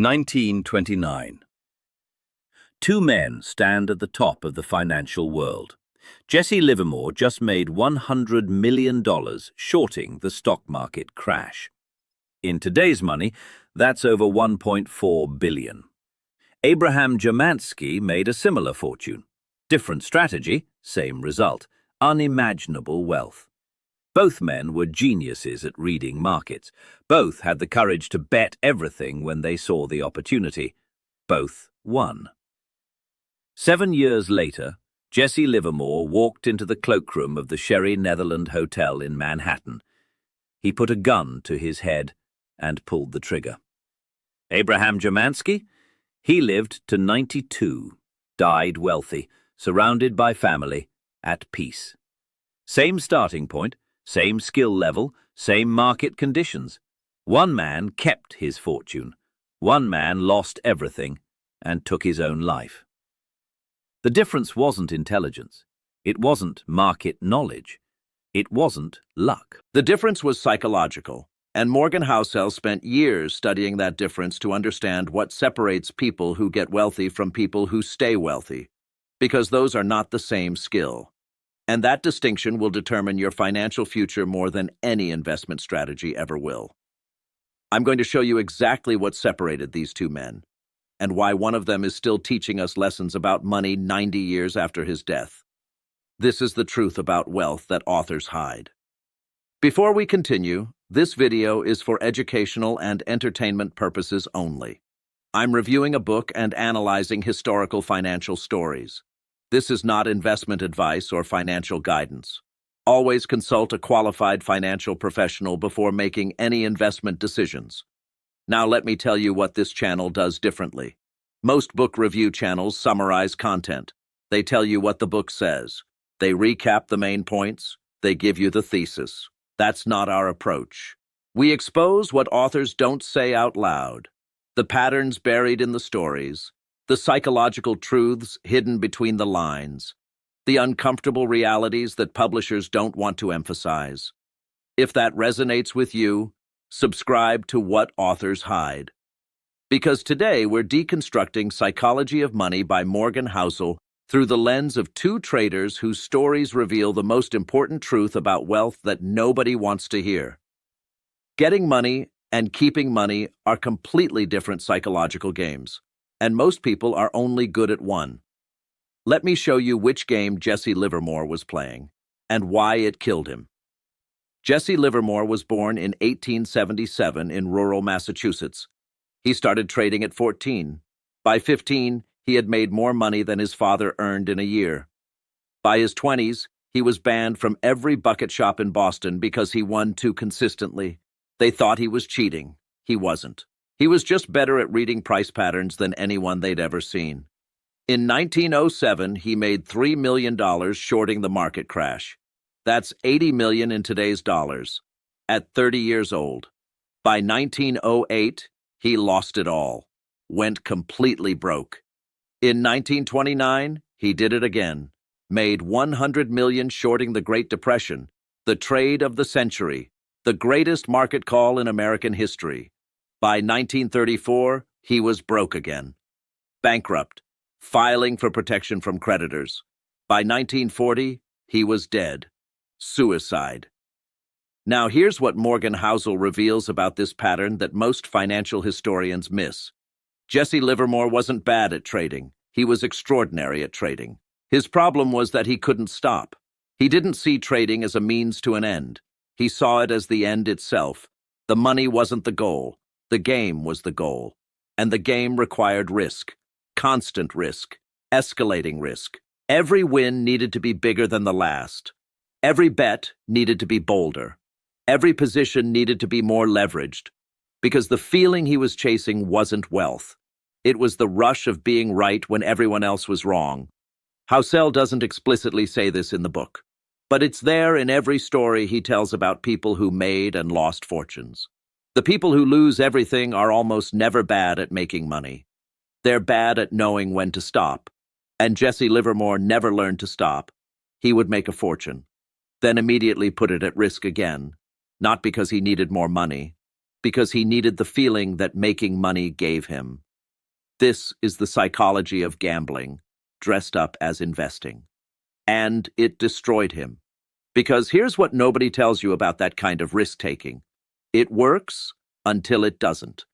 1929. Two men stand at the top of the financial world. Jesse Livermore just made $100 million shorting the stock market crash. In today's money, that's over $1.4 billion. Abraham Germansky made a similar fortune. Different strategy, same result. Unimaginable wealth. Both men were geniuses at reading markets. Both had the courage to bet everything when they saw the opportunity. Both won. 7 years later, Jesse Livermore walked into the cloakroom of the Sherry Netherland Hotel in Manhattan. He put a gun to his head and pulled the trigger. Abraham Germansky? He lived to 92, died wealthy, surrounded by family, at peace. Same starting point, same skill level, same market conditions. One man kept his fortune. One man lost everything and took his own life. The difference wasn't intelligence. It wasn't market knowledge. It wasn't luck. The difference was psychological, and Morgan Housel spent years studying that difference to understand what separates people who get wealthy from people who stay wealthy, because those are not the same skill. And that distinction will determine your financial future more than any investment strategy ever will. I'm going to show you exactly what separated these two men, and why one of them is still teaching us lessons about money 90 years after his death. This is the truth about wealth that authors hide. Before we continue, this video is for educational and entertainment purposes only. I'm reviewing a book and analyzing historical financial stories. This is not investment advice or financial guidance. Always consult a qualified financial professional before making any investment decisions. Now let me tell you what this channel does differently. Most book review channels summarize content. They tell you what the book says. They recap the main points. They give you the thesis. That's not our approach. We expose what authors don't say out loud, the patterns buried in the stories, the psychological truths hidden between the lines, the uncomfortable realities that publishers don't want to emphasize. If that resonates with you, subscribe to What Authors Hide. Because today we're deconstructing Psychology of Money by Morgan Housel through the lens of two traders whose stories reveal the most important truth about wealth that nobody wants to hear. Getting money and keeping money are completely different psychological games, and most people are only good at one. Let me show you which game Jesse Livermore was playing, and why it killed him. Jesse Livermore was born in 1877 in rural Massachusetts. He started trading at 14. By 15, he had made more money than his father earned in a year. By his 20s, he was banned from every bucket shop in Boston because he won too consistently. They thought he was cheating. He wasn't. He was just better at reading price patterns than anyone they'd ever seen. In 1907, he made $3 million shorting the market crash. That's $80 million in today's dollars, at 30 years old. By 1908, he lost it all, went completely broke. In 1929, he did it again, made $100 million shorting the Great Depression, the trade of the century, the greatest market call in American history. By 1934, he was broke again. Bankrupt, filing for protection from creditors. By 1940, he was dead. Suicide. Now here's what Morgan Housel reveals about this pattern that most financial historians miss. Jesse Livermore wasn't bad at trading. He was extraordinary at trading. His problem was that he couldn't stop. He didn't see trading as a means to an end. He saw it as the end itself. The money wasn't the goal. The game was the goal. And the game required risk. Constant risk. Escalating risk. Every win needed to be bigger than the last. Every bet needed to be bolder. Every position needed to be more leveraged. Because the feeling he was chasing wasn't wealth. It was the rush of being right when everyone else was wrong. Housel doesn't explicitly say this in the book, but it's there in every story he tells about people who made and lost fortunes. The people who lose everything are almost never bad at making money. They're bad at knowing when to stop. And Jesse Livermore never learned to stop. He would make a fortune, then immediately put it at risk again, not because he needed more money, because he needed the feeling that making money gave him. This is the psychology of gambling, dressed up as investing. And it destroyed him. Because here's what nobody tells you about that kind of risk-taking. It works until it doesn't.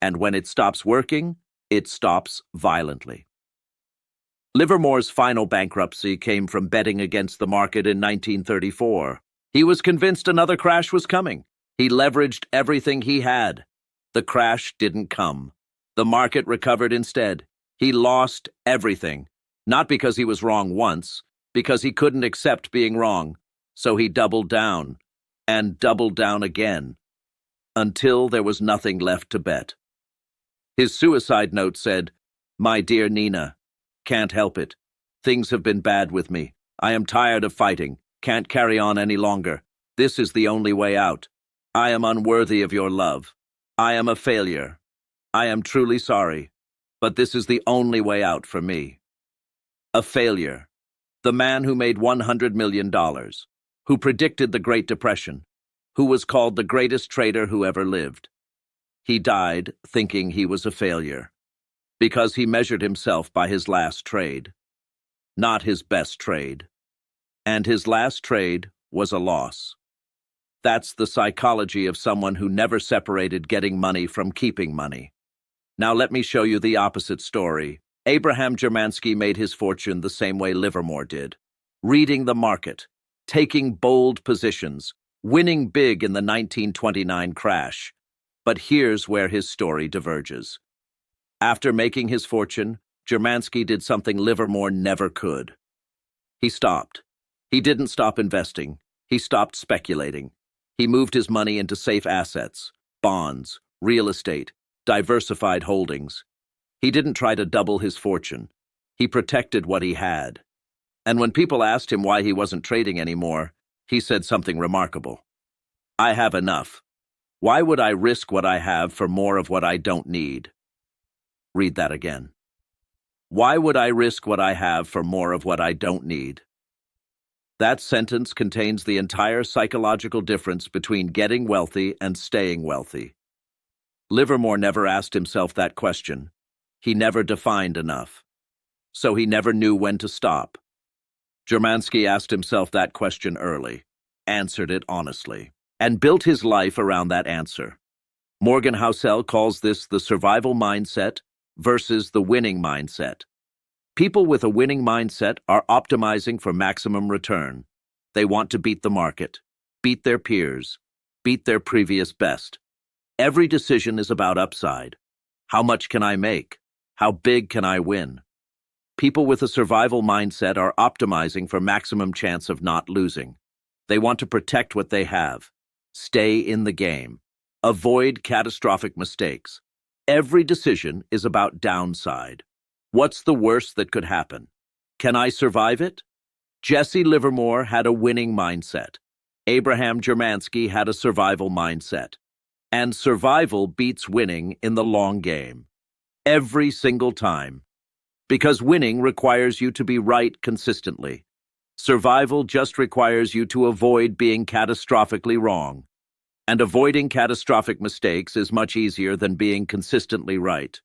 And when it stops working, it stops violently. Livermore's final bankruptcy came from betting against the market in 1934. He was convinced another crash was coming. He leveraged everything he had. The crash didn't come. The market recovered instead. He lost everything. Not because he was wrong once, because he couldn't accept being wrong. So he doubled down, and doubled down again, until there was nothing left to bet. His suicide note said, "My dear Nina, can't help it. Things have been bad with me. I am tired of fighting, can't carry on any longer. This is the only way out. I am unworthy of your love. I am a failure. I am truly sorry, but this is the only way out for me." A failure. The man who made $100 million, who predicted the Great Depression, who was called the greatest trader who ever lived. He died thinking he was a failure, because he measured himself by his last trade, not his best trade. And his last trade was a loss. That's the psychology of someone who never separated getting money from keeping money. Now let me show you the opposite story. Abraham Germansky made his fortune the same way Livermore did, reading the market, taking bold positions, winning big in the 1929 crash. But here's where his story diverges. After making his fortune, Germansky did something Livermore never could. He stopped. He didn't stop investing. He stopped speculating. He moved his money into safe assets, bonds, real estate, diversified holdings. He didn't try to double his fortune. He protected what he had. And when people asked him why he wasn't trading anymore, he said something remarkable. "I have enough. Why would I risk what I have for more of what I don't need?" Read that again. Why would I risk what I have for more of what I don't need? That sentence contains the entire psychological difference between getting wealthy and staying wealthy. Livermore never asked himself that question. He never defined enough. So he never knew when to stop. Germansky asked himself that question early, answered it honestly, and built his life around that answer. Morgan Housel calls this the survival mindset versus the winning mindset. People with a winning mindset are optimizing for maximum return. They want to beat the market, beat their peers, beat their previous best. Every decision is about upside. How much can I make? How big can I win? People with a survival mindset are optimizing for maximum chance of not losing. They want to protect what they have, stay in the game, avoid catastrophic mistakes. Every decision is about downside. What's the worst that could happen? Can I survive it? Jesse Livermore had a winning mindset. Abraham Germansky had a survival mindset. And survival beats winning in the long game. Every single time. Because winning requires you to be right consistently. Survival just requires you to avoid being catastrophically wrong. And avoiding catastrophic mistakes is much easier than being consistently right.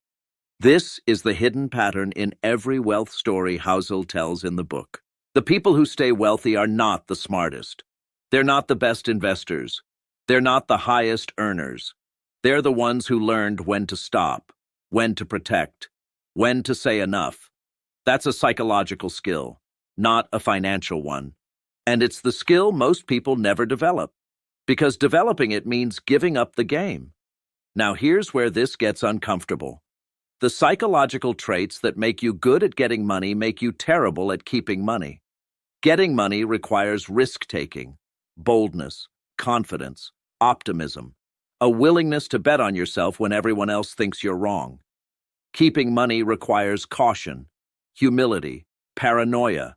This is the hidden pattern in every wealth story Housel tells in the book. The people who stay wealthy are not the smartest. They're not the best investors. They're not the highest earners. They're the ones who learned when to stop, when to protect, when to say enough. That's a psychological skill, not a financial one. And it's the skill most people never develop, because developing it means giving up the game. Now here's where this gets uncomfortable. The psychological traits that make you good at getting money make you terrible at keeping money. Getting money requires risk-taking, boldness, confidence, optimism, a willingness to bet on yourself when everyone else thinks you're wrong. Keeping money requires caution, humility, paranoia,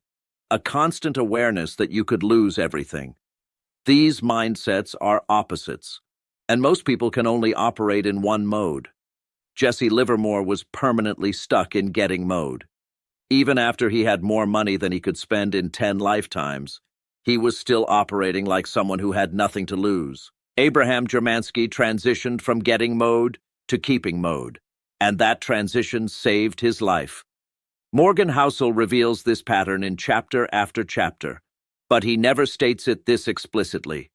a constant awareness that you could lose everything. These mindsets are opposites, and most people can only operate in one mode. Jesse Livermore was permanently stuck in getting mode. Even after he had more money than he could spend in 10 lifetimes, he was still operating like someone who had nothing to lose. Abraham Germansky transitioned from getting mode to keeping mode, and that transition saved his life. Morgan Housel reveals this pattern in chapter after chapter, but he never states it this explicitly.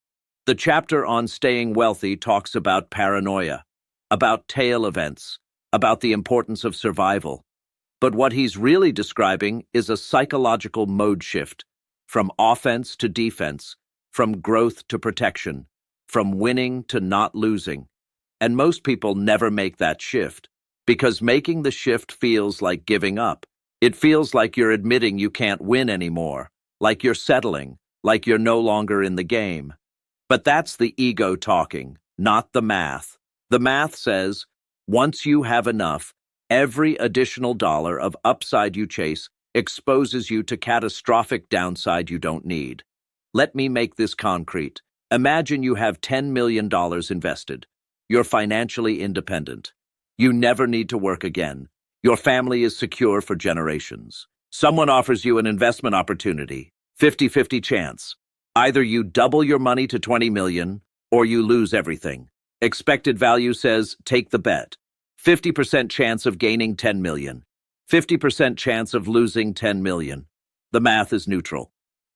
The chapter on staying wealthy talks about paranoia, about tail events, about the importance of survival. But what he's really describing is a psychological mode shift, from offense to defense, from growth to protection, from winning to not losing. And most people never make that shift, because making the shift feels like giving up. It feels like you're admitting you can't win anymore, like you're settling, like you're no longer in the game. But that's the ego talking, not the math. The math says, once you have enough, every additional dollar of upside you chase exposes you to catastrophic downside you don't need. Let me make this concrete. Imagine you have $10 million invested. You're financially independent. You never need to work again. Your family is secure for generations. Someone offers you an investment opportunity, 50-50 chance. Either you double your money to 20 million or you lose everything. Expected value says take the bet. 50% chance of gaining 10 million. 50% chance of losing 10 million. The math is neutral.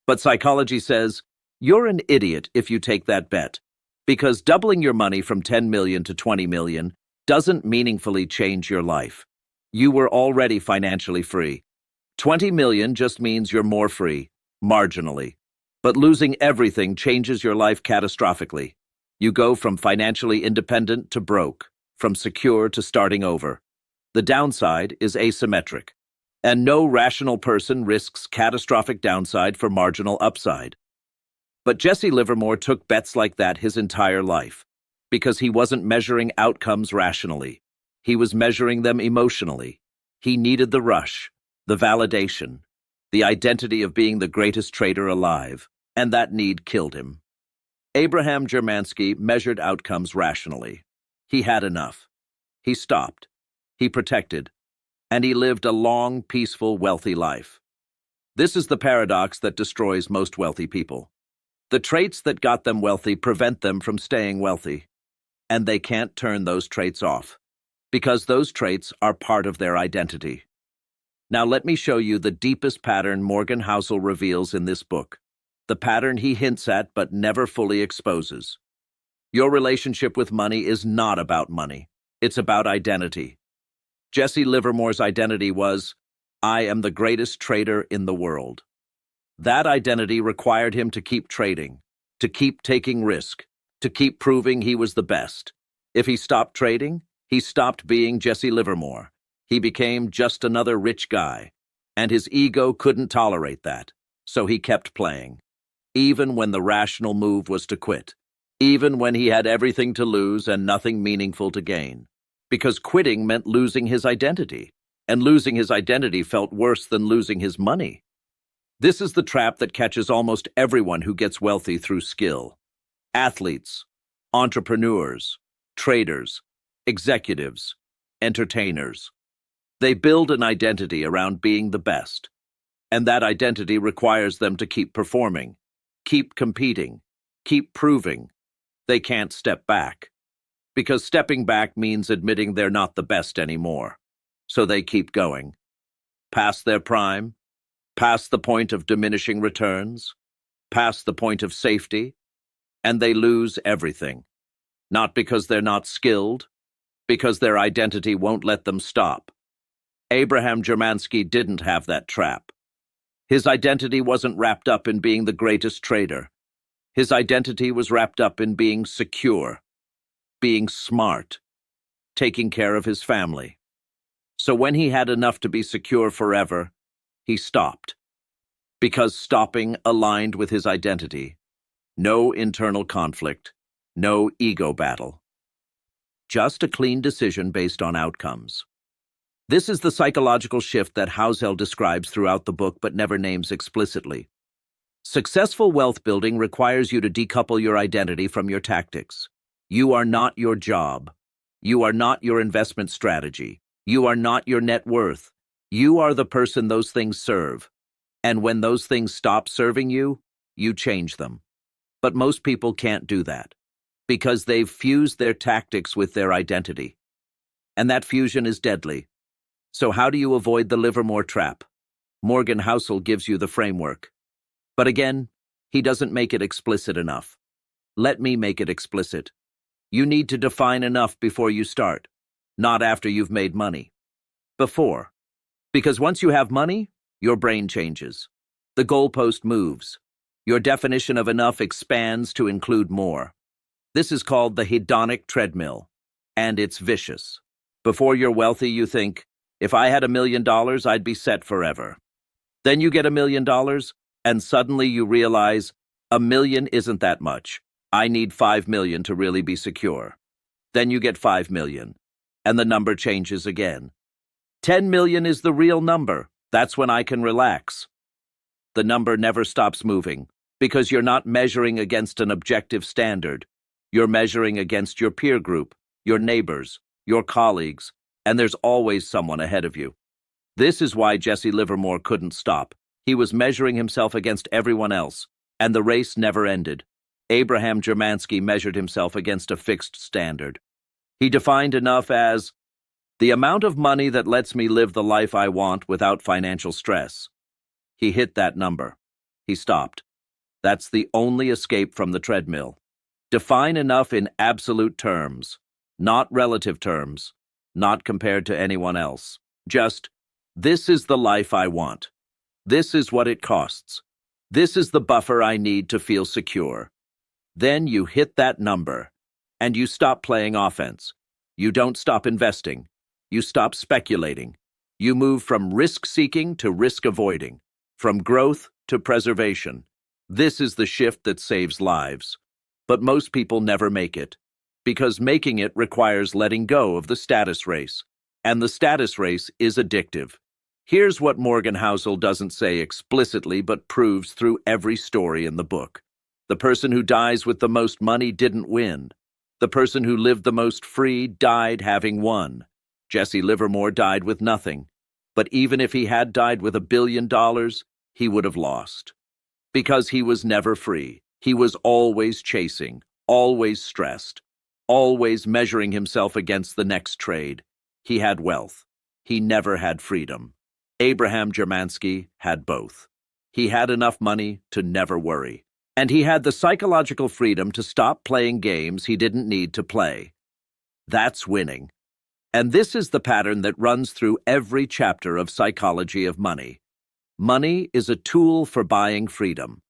But psychology says, you're an idiot if you take that bet, because doubling your money from 10 million to 20 million doesn't meaningfully change your life. You were already financially free. 20 million just means you're more free, marginally. But losing everything changes your life catastrophically. You go from financially independent to broke, from secure to starting over. The downside is asymmetric, and no rational person risks catastrophic downside for marginal upside. But Jesse Livermore took bets like that his entire life, because he wasn't measuring outcomes rationally. He was measuring them emotionally. He needed the rush, the validation, the identity of being the greatest trader alive, and that need killed him. Abraham Germansky measured outcomes rationally. He had enough. He stopped. He protected. And he lived a long, peaceful, wealthy life. This is the paradox that destroys most wealthy people. The traits that got them wealthy prevent them from staying wealthy. And they can't turn those traits off, because those traits are part of their identity. Now let me show you the deepest pattern Morgan Housel reveals in this book, the pattern he hints at but never fully exposes. Your relationship with money is not about money. It's about identity. Jesse Livermore's identity was, I am the greatest trader in the world. That identity required him to keep trading, to keep taking risk, to keep proving he was the best. If he stopped trading, he stopped being Jesse Livermore. He became just another rich guy, and his ego couldn't tolerate that, so he kept playing. Even when the rational move was to quit, even when he had everything to lose and nothing meaningful to gain, because quitting meant losing his identity, and losing his identity felt worse than losing his money. This is the trap that catches almost everyone who gets wealthy through skill. Athletes, entrepreneurs, traders, executives, entertainers. They build an identity around being the best, and that identity requires them to keep performing, keep competing, keep proving. They can't step back, because stepping back means admitting they're not the best anymore. So they keep going, past their prime, past the point of diminishing returns, past the point of safety, and they lose everything. Not because they're not skilled, because their identity won't let them stop. Abraham Germansky didn't have that trap. His identity wasn't wrapped up in being the greatest trader. His identity was wrapped up in being secure, being smart, taking care of his family. So when he had enough to be secure forever, he stopped. Because stopping aligned with his identity. No internal conflict, no ego battle. Just a clean decision based on outcomes. This is the psychological shift that Housel describes throughout the book but never names explicitly. Successful wealth building requires you to decouple your identity from your tactics. You are not your job. You are not your investment strategy. You are not your net worth. You are the person those things serve. And when those things stop serving you, you change them. But most people can't do that. Because they've fused their tactics with their identity. And that fusion is deadly. So how do you avoid the Livermore trap? Morgan Housel gives you the framework. But again, he doesn't make it explicit enough. Let me make it explicit. You need to define enough before you start, not after you've made money. Before. Because once you have money, your brain changes. The goalpost moves. Your definition of enough expands to include more. This is called the hedonic treadmill, and it's vicious. Before you're wealthy, you think, if I had $1 million, I'd be set forever. Then you get $1 million, and suddenly you realize, $1 million isn't that much. I need 5 million to really be secure. Then you get 5 million, and the number changes again. 10 million is the real number. That's when I can relax. The number never stops moving, because you're not measuring against an objective standard. You're measuring against your peer group, your neighbors, your colleagues, and there's always someone ahead of you. This is why Jesse Livermore couldn't stop. He was measuring himself against everyone else, and the race never ended. Abraham Germansky measured himself against a fixed standard. He defined enough as the amount of money that lets me live the life I want without financial stress. He hit that number. He stopped. That's the only escape from the treadmill. Define enough in absolute terms, not relative terms, not compared to anyone else. Just, this is the life I want. This is what it costs. This is the buffer I need to feel secure. Then you hit that number, and you stop playing offense. You don't stop investing. You stop speculating. You move from risk-seeking to risk-avoiding, from growth to preservation. This is the shift that saves lives. But most people never make it, because making it requires letting go of the status race. And the status race is addictive. Here's what Morgan Housel doesn't say explicitly but proves through every story in the book. The person who dies with the most money didn't win. The person who lived the most free died having won. Jesse Livermore died with nothing. But even if he had died with $1 billion, he would have lost. Because he was never free. He was always chasing, always stressed, always measuring himself against the next trade. He had wealth. He never had freedom. Abraham Germansky had both. He had enough money to never worry. And he had the psychological freedom to stop playing games he didn't need to play. That's winning. And this is the pattern that runs through every chapter of Psychology of Money. Money is a tool for buying freedom.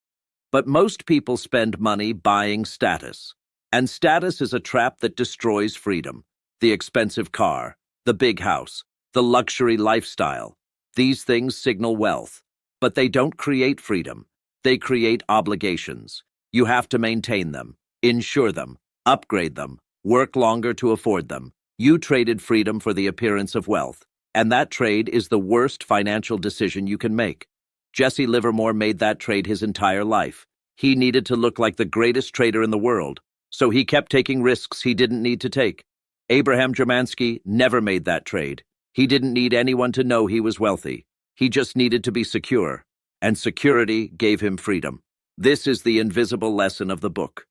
But most people spend money buying status. And status is a trap that destroys freedom. The expensive car, the big house, the luxury lifestyle. These things signal wealth. But they don't create freedom. They create obligations. You have to maintain them, insure them, upgrade them, work longer to afford them. You traded freedom for the appearance of wealth. And that trade is the worst financial decision you can make. Jesse Livermore made that trade his entire life. He needed to look like the greatest trader in the world, so he kept taking risks he didn't need to take. Abraham Germansky never made that trade. He didn't need anyone to know he was wealthy. He just needed to be secure, and security gave him freedom. This is the invisible lesson of the book.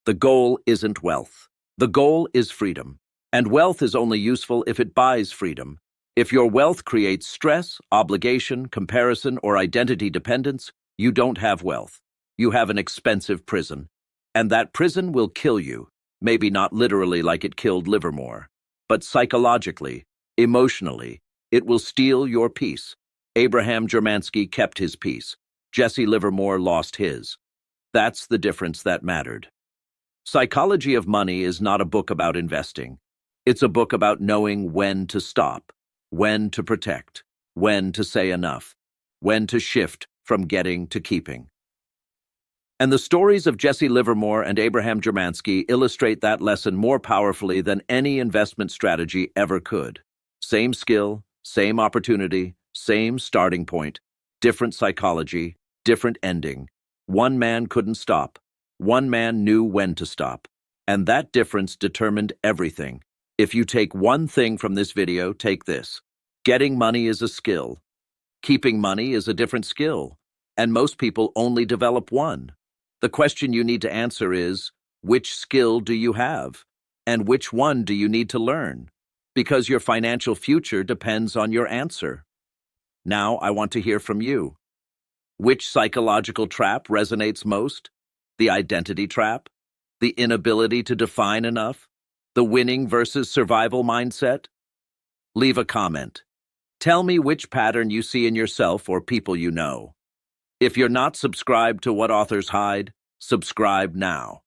The goal isn't wealth. The goal is freedom, and wealth is only useful if it buys freedom. If your wealth creates stress, obligation, comparison, or identity dependence, you don't have wealth. You have an expensive prison. And that prison will kill you. Maybe not literally like it killed Livermore, but psychologically, emotionally, it will steal your peace. Abraham Germansky kept his peace. Jesse Livermore lost his. That's the difference that mattered. Psychology of Money is not a book about investing. It's a book about knowing when to stop. When to protect, when to say enough, when to shift from getting to keeping. And the stories of Jesse Livermore and Abraham Germansky illustrate that lesson more powerfully than any investment strategy ever could. Same skill, same opportunity, same starting point, different psychology, different ending. One man couldn't stop. One man knew when to stop. And that difference determined everything. If you take one thing from this video, take this. Getting money is a skill. Keeping money is a different skill. And most people only develop one. The question you need to answer is, Which skill do you have? And which one do you need to learn? Because your financial future depends on your answer. Now I want to hear from you. Which psychological trap resonates most? The identity trap? The inability to define enough? The winning versus survival mindset? Leave a comment. Tell me which pattern you see in yourself or people you know. If you're not subscribed to What Authors Hide, subscribe now.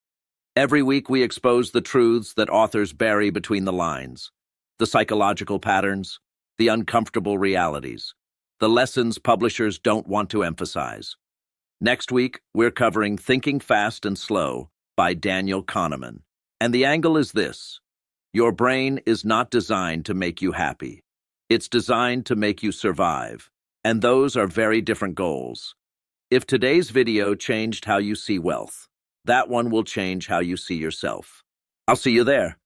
Every week we expose the truths that authors bury between the lines, the psychological patterns, the uncomfortable realities, the lessons publishers don't want to emphasize. Next week, we're covering Thinking Fast and Slow by Daniel Kahneman. And the angle is this: your brain is not designed to make you happy. It's designed to make you survive. And those are very different goals. If today's video changed how you see wealth, that one will change how you see yourself. I'll see you there.